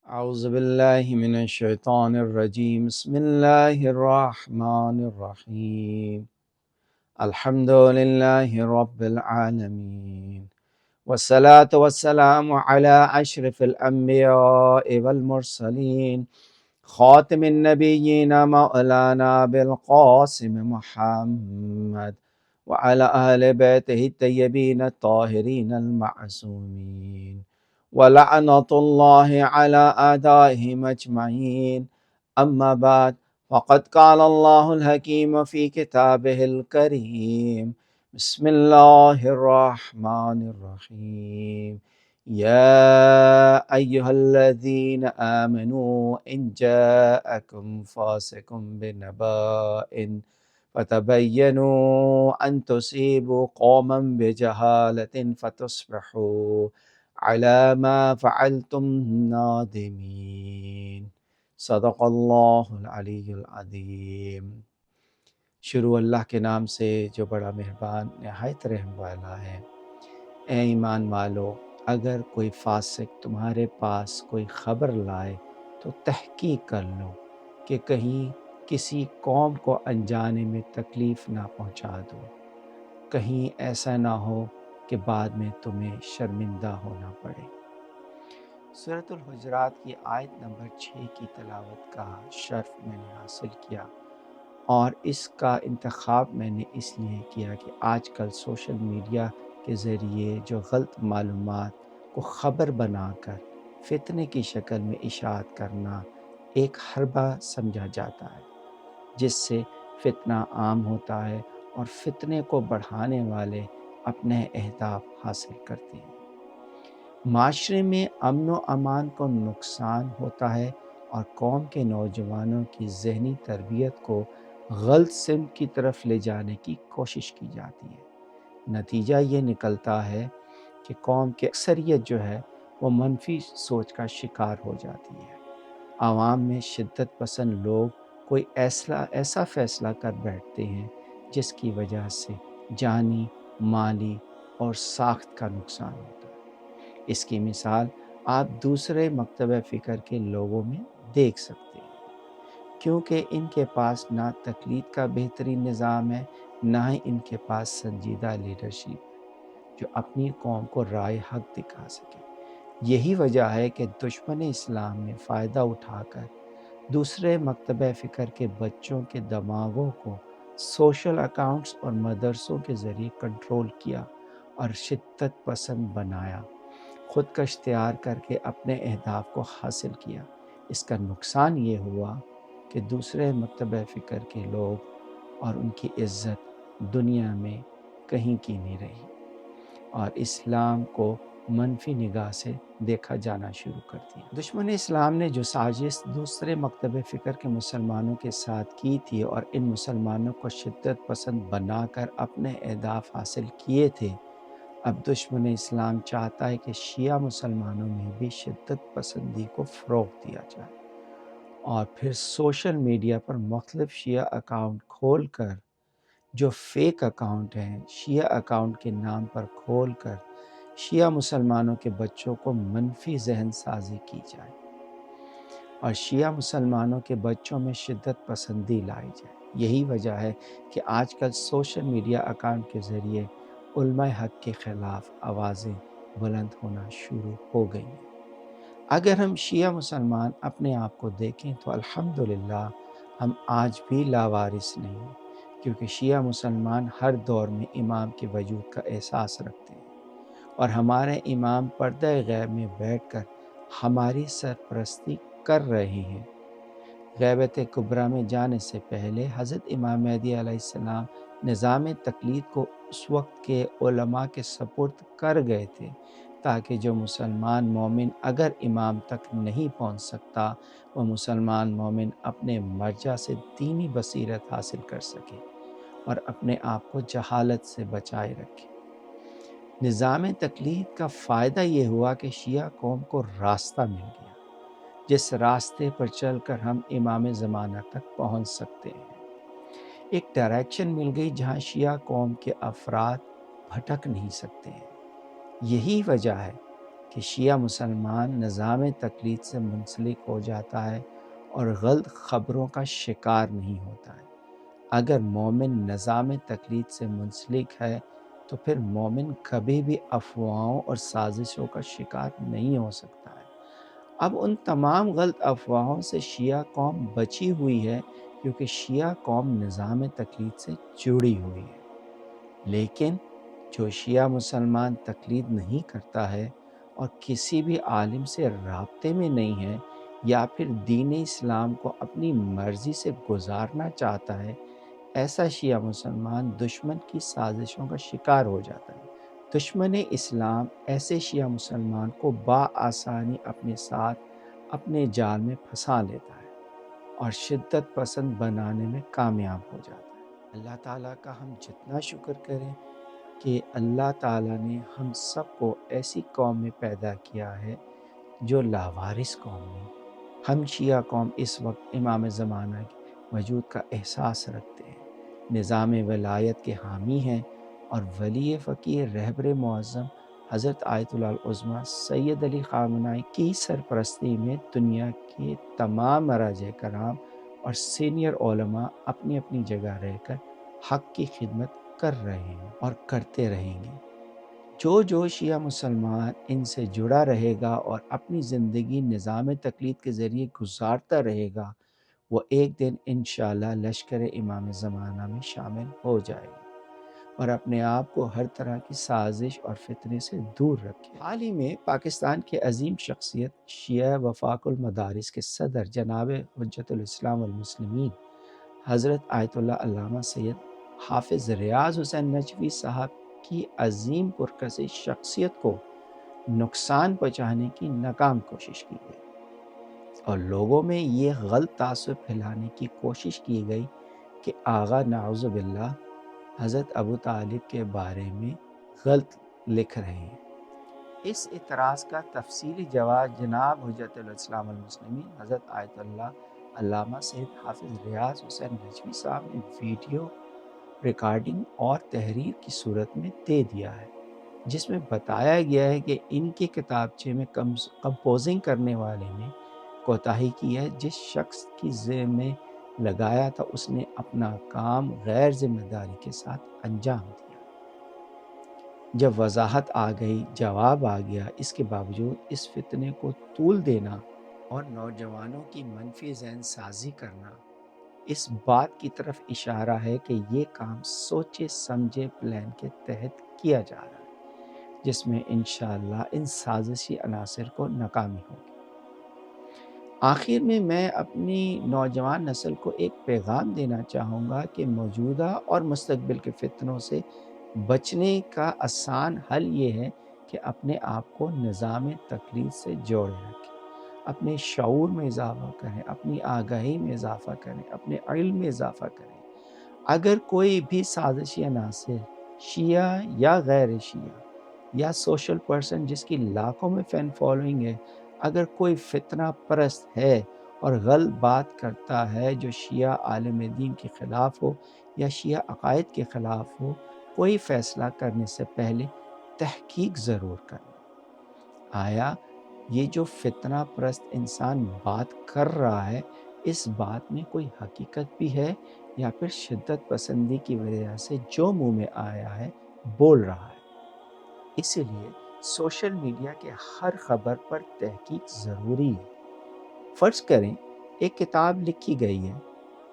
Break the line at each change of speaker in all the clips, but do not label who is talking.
اعوذ باللہ من الشیطان الرجیم بسم اللہ الرحمن الرحیم الحمد للہ رب العالمین والصلاة والسلام علی اشرف الانبیاء والمرسلین خاتم النبیین مولانا بالقاسم محمد وعلى آل بیتہ الطیبین الطاہرین المعصومین ولعنۃ اللہ علی اعدائہم اجمعین اما بعد فقد قال اللہ الحکیم فی کتابہ الکریم بسم اللہ الرحمن الرحیم یا ایہا الذین آمنوا ان جاءکم فاسق بنباء فتبینوا ان تصیبوا قوما بجہالۃ فتصبحوا علی ما فعلتم نادمین صدق اللہ العلی العظیم۔ شروع اللہ کے نام سے جو بڑا مہربان نہایت رحم والا ہے۔ اے ایمان والو، اگر کوئی فاسق تمہارے پاس کوئی خبر لائے تو تحقیق کر لو کہ کہیں کسی قوم کو انجانے میں تکلیف نہ پہنچا دو، کہیں ایسا نہ ہو کہ بعد میں تمہیں شرمندہ ہونا پڑے۔ سورۃ الحجرات کی آیت نمبر 6 کی تلاوت کا شرف میں نے حاصل کیا، اور اس کا انتخاب میں نے اس لیے کیا کہ آج کل سوشل میڈیا کے ذریعے جو غلط معلومات کو خبر بنا کر فتنے کی شکل میں اشاعت کرنا ایک حربہ سمجھا جاتا ہے، جس سے فتنہ عام ہوتا ہے اور فتنے کو بڑھانے والے اپنے اہداف حاصل کرتے ہیں۔ معاشرے میں امن و امان کو نقصان ہوتا ہے اور قوم کے نوجوانوں کی ذہنی تربیت کو غلط سمت کی طرف لے جانے کی کوشش کی جاتی ہے۔ نتیجہ یہ نکلتا ہے کہ قوم کی اکثریت جو ہے وہ منفی سوچ کا شکار ہو جاتی ہے۔ عوام میں شدت پسند لوگ کوئی ایسا فیصلہ کر بیٹھتے ہیں جس کی وجہ سے جانی، مالی اور ساخت کا نقصان ہوتا ہے۔ اس کی مثال آپ دوسرے مکتبہ فکر کے لوگوں میں دیکھ سکتے ہیں، کیونکہ ان کے پاس نہ تقلید کا بہترین نظام ہے، نہ ہی ان کے پاس سنجیدہ لیڈرشپ جو اپنی قوم کو رائے حق دکھا سکے۔ یہی وجہ ہے کہ دشمن اسلام نے فائدہ اٹھا کر دوسرے مکتبہ فکر کے بچوں کے دماغوں کو سوشل اکاؤنٹس اور مدرسوں کے ذریعے کنٹرول کیا اور شدت پسند بنایا، خودکش تیار کر کے اپنے اہداف کو حاصل کیا۔ اس کا نقصان یہ ہوا کہ دوسرے مکتبہ فکر کے لوگ اور ان کی عزت دنیا میں کہیں کی نہیں رہی، اور اسلام کو منفی نگاہ سے دیکھا جانا شروع کر دیا۔ دشمن اسلام نے جو سازش دوسرے مکتبہ فکر کے مسلمانوں کے ساتھ کی تھی اور ان مسلمانوں کو شدت پسند بنا کر اپنے اہداف حاصل کیے تھے، اب دشمن اسلام چاہتا ہے کہ شیعہ مسلمانوں میں بھی شدت پسندی کو فروغ دیا جائے، اور پھر سوشل میڈیا پر مختلف شیعہ اکاؤنٹ کھول کر، جو فیک اکاؤنٹ ہیں، شیعہ اکاؤنٹ کے نام پر کھول کر شیعہ مسلمانوں کے بچوں کو منفی ذہن سازی کی جائے اور شیعہ مسلمانوں کے بچوں میں شدت پسندی لائی جائے۔ یہی وجہ ہے کہ آج کل سوشل میڈیا اکاؤنٹ کے ذریعے علماء حق کے خلاف آوازیں بلند ہونا شروع ہو گئی ہیں۔ اگر ہم شیعہ مسلمان اپنے آپ کو دیکھیں تو الحمدللہ ہم آج بھی لاوارث نہیں ہیں، کیونکہ شیعہ مسلمان ہر دور میں امام کے وجود کا احساس رکھتے ہیں، اور ہمارے امام پردہ غیب میں بیٹھ کر ہماری سرپرستی کر رہے ہیں۔ غیبت کبریٰ میں جانے سے پہلے حضرت امام مہدی علیہ السلام نظام تقلید کو اس وقت کے علماء کے سپرد کر گئے تھے، تاکہ جو مسلمان مومن اگر امام تک نہیں پہنچ سکتا، وہ مسلمان مومن اپنے مرجع سے دینی بصیرت حاصل کر سکے اور اپنے آپ کو جہالت سے بچائے رکھے۔ نظام تقلید کا فائدہ یہ ہوا کہ شیعہ قوم کو راستہ مل گیا، جس راستے پر چل کر ہم امام زمانہ تک پہنچ سکتے ہیں۔ ایک ڈائریکشن مل گئی جہاں شیعہ قوم کے افراد بھٹک نہیں سکتے ہیں۔ یہی وجہ ہے کہ شیعہ مسلمان نظام تقلید سے منسلک ہو جاتا ہے اور غلط خبروں کا شکار نہیں ہوتا ہے۔ اگر مومن نظام تقلید سے منسلک ہے تو پھر مومن کبھی بھی افواہوں اور سازشوں کا شکار نہیں ہو سکتا ہے۔ اب ان تمام غلط افواہوں سے شیعہ قوم بچی ہوئی ہے کیونکہ شیعہ قوم نظام تقلید سے جڑی ہوئی ہے۔ لیکن جو شیعہ مسلمان تقلید نہیں کرتا ہے اور کسی بھی عالم سے رابطے میں نہیں ہے یا پھر دین اسلام کو اپنی مرضی سے گزارنا چاہتا ہے، ایسا شیعہ مسلمان دشمن کی سازشوں کا شکار ہو جاتا ہے۔ دشمن اسلام ایسے شیعہ مسلمان کو بآسانی اپنے ساتھ اپنے جال میں پھنسا لیتا ہے اور شدت پسند بنانے میں کامیاب ہو جاتا ہے۔ اللہ تعالیٰ کا ہم جتنا شکر کریں کہ اللہ تعالیٰ نے ہم سب کو ایسی قوم میں پیدا کیا ہے جو لاوارث قوم نہیں۔ ہم شیعہ قوم اس وقت امام زمانہ کے وجود کا احساس رکھتے ہیں، نظام ولایت کے حامی ہیں اور ولی فقیر رہبر معظم حضرت آیت اللہ العظمیٰ سید علی خامنہئی کی سرپرستی میں دنیا کے تمام مراجع کرام اور سینئر علماء اپنی اپنی جگہ رہ کر حق کی خدمت کر رہے ہیں اور کرتے رہیں گے۔ جو شیعہ مسلمان ان سے جڑا رہے گا اور اپنی زندگی نظام تقلید کے ذریعے گزارتا رہے گا، وہ ایک دن انشاءاللہ لشکر امام زمانہ میں شامل ہو جائے گا اور اپنے آپ کو ہر طرح کی سازش اور فتنے سے دور رکھے۔ حال ہی میں پاکستان کے عظیم شخصیت شیعہ وفاق المدارس کے صدر جناب حجت الاسلام والمسلمین حضرت آیت اللہ علامہ سید حافظ ریاض حسین نجوی صاحب کی عظیم پرکشش شخصیت کو نقصان پہنچانے کی ناکام کوشش کی گئی اور لوگوں میں یہ غلط تاثر پھیلانے کی کوشش کی گئی کہ آغا نعوذ باللہ حضرت ابو طالب کے بارے میں غلط لکھ رہے ہیں۔ اس اعتراض کا تفصیلی جواب جناب حجت الاسلام المسلمین حضرت آیت اللہ علامہ سید حافظ ریاض حسین نجوی صاحب نے ویڈیو ریکارڈنگ اور تحریر کی صورت میں دے دیا ہے، جس میں بتایا گیا ہے کہ ان کے کتابچے میں کمپوزنگ کرنے والے نے کوتاہی کی ہے۔ جس شخص کی ذمہ لگایا تھا اس نے اپنا کام غیر ذمہ داری کے ساتھ انجام دیا۔ جب وضاحت آ گئی، جواب آ گیا، اس کے باوجود اس فتنے کو طول دینا اور نوجوانوں کی منفی ذہن سازی کرنا اس بات کی طرف اشارہ ہے کہ یہ کام سوچے سمجھے پلان کے تحت کیا جا رہا ہے، جس میں انشاءاللہ ان سازشی عناصر کو ناکامی ہوگی۔ آخر میں اپنی نوجوان نسل کو ایک پیغام دینا چاہوں گا کہ موجودہ اور مستقبل کے فتنوں سے بچنے کا آسان حل یہ ہے کہ اپنے آپ کو نظام تقلید سے جوڑے رکھیں، اپنے شعور میں اضافہ کریں، اپنی آگاہی میں اضافہ کریں، اپنے علم میں اضافہ کریں۔ اگر کوئی بھی سازشی عناصر شیعہ یا غیر شیعہ یا سوشل پرسن جس کی لاکھوں میں فین فالوئنگ ہے، اگر کوئی فتنہ پرست ہے اور غلط بات کرتا ہے جو شیعہ عالم دین کے خلاف ہو یا شیعہ عقائد کے خلاف ہو، کوئی فیصلہ کرنے سے پہلے تحقیق ضرور کرنا۔ آیا یہ جو فتنہ پرست انسان بات کر رہا ہے، اس بات میں کوئی حقیقت بھی ہے یا پھر شدت پسندی کی وجہ سے جو منہ میں آیا ہے بول رہا ہے؟ اسی لیے سوشل میڈیا کے ہر خبر پر تحقیق ضروری ہے۔ فرض کریں ایک کتاب لکھی گئی ہے،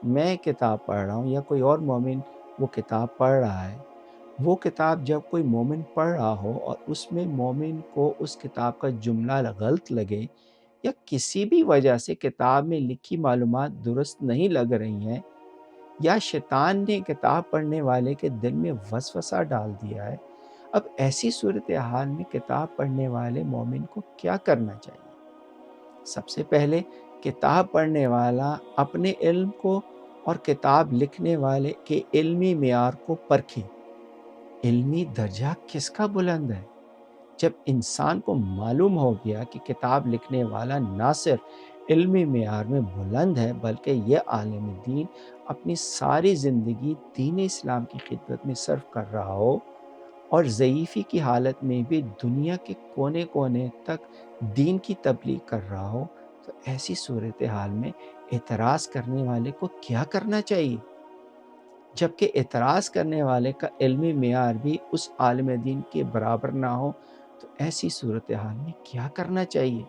میں کتاب پڑھ رہا ہوں یا کوئی اور مومن وہ کتاب پڑھ رہا ہے، وہ کتاب جب کوئی مومن پڑھ رہا ہو اور اس میں مومن کو اس کتاب کا جملہ غلط لگے یا کسی بھی وجہ سے کتاب میں لکھی معلومات درست نہیں لگ رہی ہیں یا شیطان نے کتاب پڑھنے والے کے دل میں وسوسہ ڈال دیا ہے، اب ایسی صورتحال میں کتاب پڑھنے والے مومن کو کیا کرنا چاہیے؟ سب سے پہلے کتاب پڑھنے والا اپنے علم کو اور کتاب لکھنے والے کے علمی معیار کو پرکھے۔ علمی درجہ کس کا بلند ہے؟ جب انسان کو معلوم ہو گیا کہ کتاب لکھنے والا نہ صرف علمی معیار میں بلند ہے بلکہ یہ عالم دین اپنی ساری زندگی دین اسلام کی خدمت میں صرف کر رہا ہو اور ضعیفی کی حالت میں بھی دنیا کے کونے کونے تک دین کی تبلیغ کر رہا ہو، تو ایسی صورتحال میں اعتراض کرنے والے کو کیا کرنا چاہیے؟ جبکہ اعتراض کرنے والے کا علمی معیار بھی اس عالم دین کے برابر نہ ہو، تو ایسی صورتحال میں کیا کرنا چاہیے؟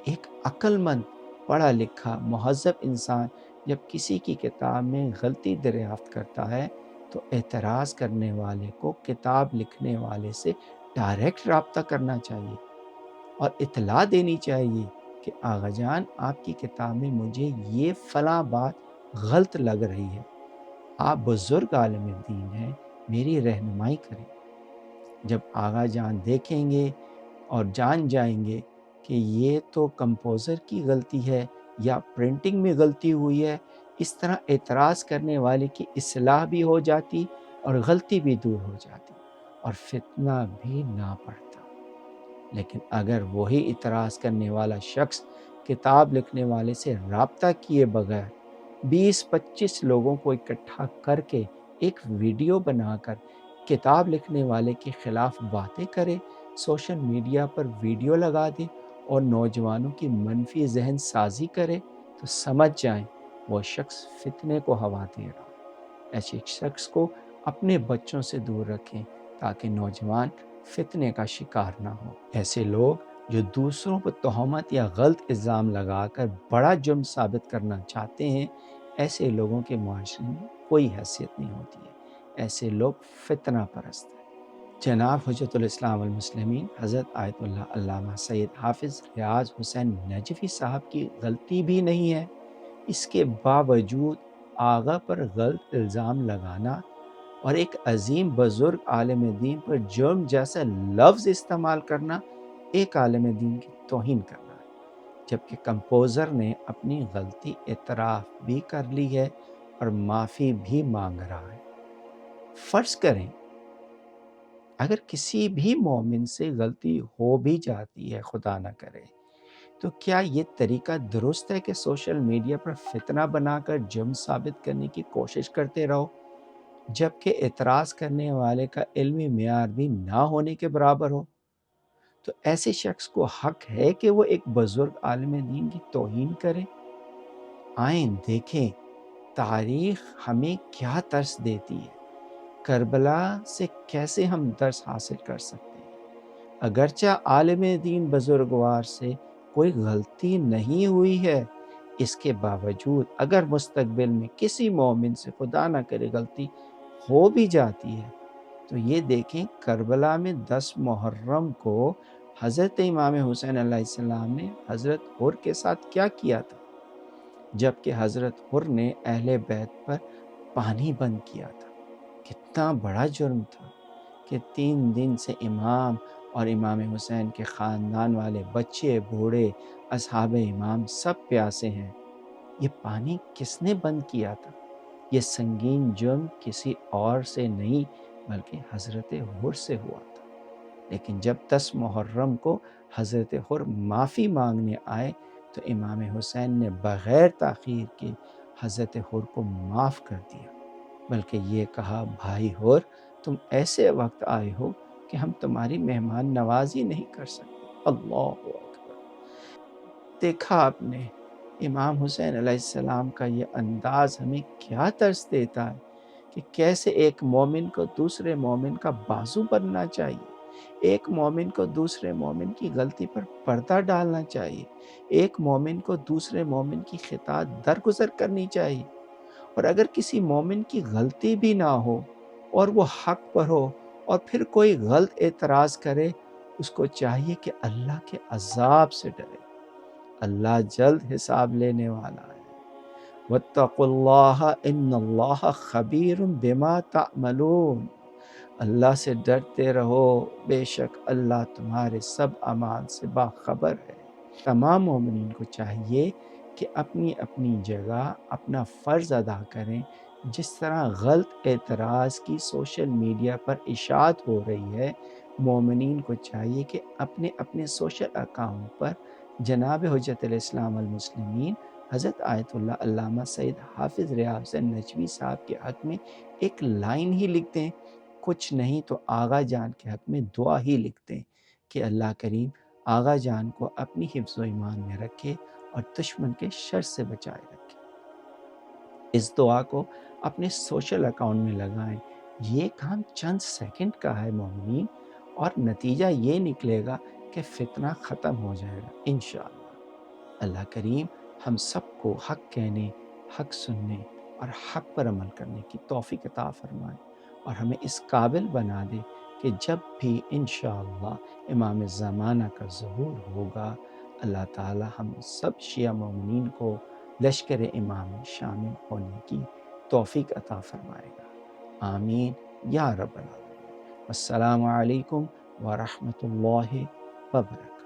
ایک عقل مند، پڑھا لکھا، مہذب انسان جب کسی کی کتاب میں غلطی دریافت کرتا ہے تو اعتراض کرنے والے کو کتاب لکھنے والے سے ڈائریکٹ رابطہ کرنا چاہیے اور اطلاع دینی چاہیے کہ آغا جان، آپ کی کتاب میں مجھے یہ فلاں بات غلط لگ رہی ہے، آپ بزرگ عالم دین ہیں، میری رہنمائی کریں۔ جب آغا جان دیکھیں گے اور جان جائیں گے کہ یہ تو کمپوزر کی غلطی ہے یا پرنٹنگ میں غلطی ہوئی ہے، اس طرح اعتراض کرنے والے کی اصلاح بھی ہو جاتی اور غلطی بھی دور ہو جاتی اور فتنہ بھی نہ پڑتا۔ لیکن اگر وہی اعتراض کرنے والا شخص کتاب لکھنے والے سے رابطہ کیے بغیر 20-25 لوگوں کو اکٹھا کر کے ایک ویڈیو بنا کر کتاب لکھنے والے کے خلاف باتیں کرے، سوشل میڈیا پر ویڈیو لگا دے اور نوجوانوں کی منفی ذہن سازی کرے، تو سمجھ جائیں وہ شخص فتنے کو ہوا دے رہا۔ ایسے شخص کو اپنے بچوں سے دور رکھیں تاکہ نوجوان فتنے کا شکار نہ ہو۔ ایسے لوگ جو دوسروں پر تہمت یا غلط الزام لگا کر بڑا جرم ثابت کرنا چاہتے ہیں، ایسے لوگوں کے معاشرے میں کوئی حیثیت نہیں ہوتی ہے۔ ایسے لوگ فتنہ پرست ہیں۔ جناب حجت الاسلام والمسلمین حضرت آیت اللہ علامہ سید حافظ ریاض حسین نجفی صاحب کی غلطی بھی نہیں ہے، اس کے باوجود آغا پر غلط الزام لگانا اور ایک عظیم بزرگ عالم دین پر جرم جیسا لفظ استعمال کرنا ایک عالم دین کی توہین کرنا ہے، جبکہ کمپوزر نے اپنی غلطی اعتراف بھی کر لی ہے اور معافی بھی مانگ رہا ہے۔ فرض کریں اگر کسی بھی مومن سے غلطی ہو بھی جاتی ہے، خدا نہ کرے، تو کیا یہ طریقہ درست ہے کہ سوشل میڈیا پر فتنہ بنا کر جرم ثابت کرنے کی کوشش کرتے رہو، جبکہ اعتراض کرنے والے کا علمی معیار بھی نہ ہونے کے برابر ہو؟ تو ایسے شخص کو حق ہے کہ وہ ایک بزرگ عالم دین کی توہین کرے؟ آئیں دیکھیں تاریخ ہمیں کیا درس دیتی ہے، کربلا سے کیسے ہم درس حاصل کر سکتے ہیں۔ اگرچہ عالم دین بزرگوار سے کوئی غلطی نہیں ہوئی ہے، اس کے باوجود اگر مستقبل میں کسی مومن سے خدا نہ کرے غلطی ہو بھی جاتی ہے، تو یہ دیکھیں کربلا میں 10 محرم کو حضرت امام حسین علیہ السلام نے حضرت حر کے ساتھ کیا کیا تھا، جبکہ حضرت حر نے اہل بیت پر پانی بند کیا تھا۔ کتنا بڑا جرم تھا کہ 3 دن سے امام اور امام حسین کے خاندان والے بچے بوڑھے اصحاب امام سب پیاسے ہیں۔ یہ پانی کس نے بند کیا تھا؟ یہ سنگین جرم کسی اور سے نہیں بلکہ حضرت حر سے ہوا تھا۔ لیکن جب 10 محرم کو حضرت حر معافی مانگنے آئے تو امام حسین نے بغیر تاخیر کے حضرت حر کو معاف کر دیا، بلکہ یہ کہا، بھائی حر، تم ایسے وقت آئے ہو کہ ہم تمہاری مہمان نوازی نہیں کر سکتے۔ اللہ اکبر! دیکھا آپ نے امام حسین علیہ السلام کا یہ انداز ہمیں کیا درس دیتا ہے کہ کیسے ایک مومن کو دوسرے مومن کا بازو بننا چاہیے، ایک مومن کو دوسرے مومن کی غلطی پر پردہ ڈالنا چاہیے، ایک مومن کو دوسرے مومن کی خطا درگزر کرنی چاہیے، اور اگر کسی مومن کی غلطی بھی نہ ہو اور وہ حق پر ہو اور پھر کوئی غلط اعتراض کرے، اس کو چاہیے کہ اللہ کے عذاب سے ڈرے۔ اللہ جلد حساب لینے والا ہے۔ وَاتَّقُوا اللَّهَ إِنَّ اللَّهَ خَبِيرٌ بِمَا تَعْمَلُونَ۔ اللہ سے ڈرتے رہو، بے شک اللہ تمہارے سب اعمال سے باخبر ہے۔ تمام مومنین کو چاہیے کہ اپنی اپنی جگہ اپنا فرض ادا کریں۔ جس طرح غلط اعتراض کی سوشل میڈیا پر اشاعت ہو رہی ہے، مومنین کو چاہیے کہ اپنے اپنے سوشل اکاؤنٹ پر جناب حجت الاسلام والمسلمین حضرت آیت اللہ علامہ سید حافظ ریاض حسین نجوی صاحب کے حق میں ایک لائن ہی لکھ دیں کچھ نہیں تو آغا جان کے حق میں دعا ہی لکھتے ہیں کہ اللہ کریم آغا جان کو اپنی حفظ و ایمان میں رکھے اور دشمن کے شر سے بچائے رکھے۔ اس دعا کو اپنے سوشل اکاؤنٹ میں لگائیں۔ یہ کام چند سیکنڈ کا ہے مومنین، اور نتیجہ یہ نکلے گا کہ فتنہ ختم ہو جائے گا انشاءاللہ۔ اللہ کریم ہم سب کو حق کہنے، حق سننے اور حق پر عمل کرنے کی توفیق عطا فرمائے، اور ہمیں اس قابل بنا دے کہ جب بھی انشاءاللہ امام زمانہ کا ظہور ہوگا، اللہ تعالی ہم سب شیعہ مومنین کو لشکر امام میں شامل ہونے کی توفیق عطا فرمائے گا، آمین یا رب العالمین۔ السلام علیکم ورحمۃ اللہ وبرکاتہ۔